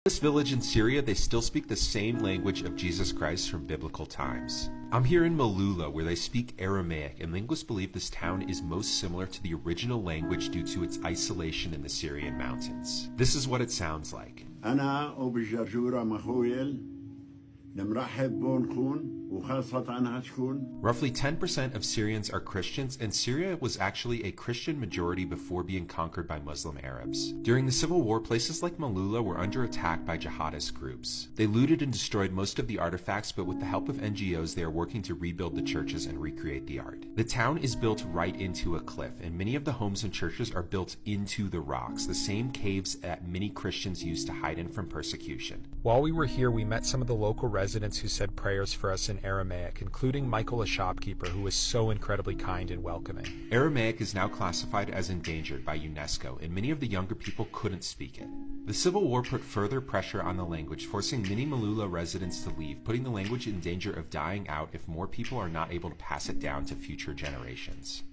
This village in Syria, they still speak the same language of Jesus Christ from biblical times. I'm here in Malula, where they speak Aramaic, and linguists believe this town is most similar to the original language due to its isolation in the Syrian mountains. This is what it sounds like. أنا وبالجرجورة مخويل نمرحب بونكم وخاصة هتكون. Roughly 10% of Syrians are Christians, and Syria was actually a Christian majority before being conquered by Muslim Arabs. During the Civil War, places like Malula were under attack by jihadist groups. They looted and destroyed most of the artifacts, but with the help of NGOs, they are working to rebuild the churches and recreate the art. The town is built right into a cliff, and many of the homes and churches are built into the rocks, the same caves that many Christians used to hide in from persecution. While we were here, we met some of the local residents who said prayers for us in Aramaic, including Michael, a shopkeeper, who was so incredibly kind and welcoming. Aramaic is now classified as endangered by UNESCO, and many of the younger people couldn't speak it. The Civil War put further pressure on the language, forcing many Malula residents to leave, putting the language in danger of dying out if more people are not able to pass it down to future generations.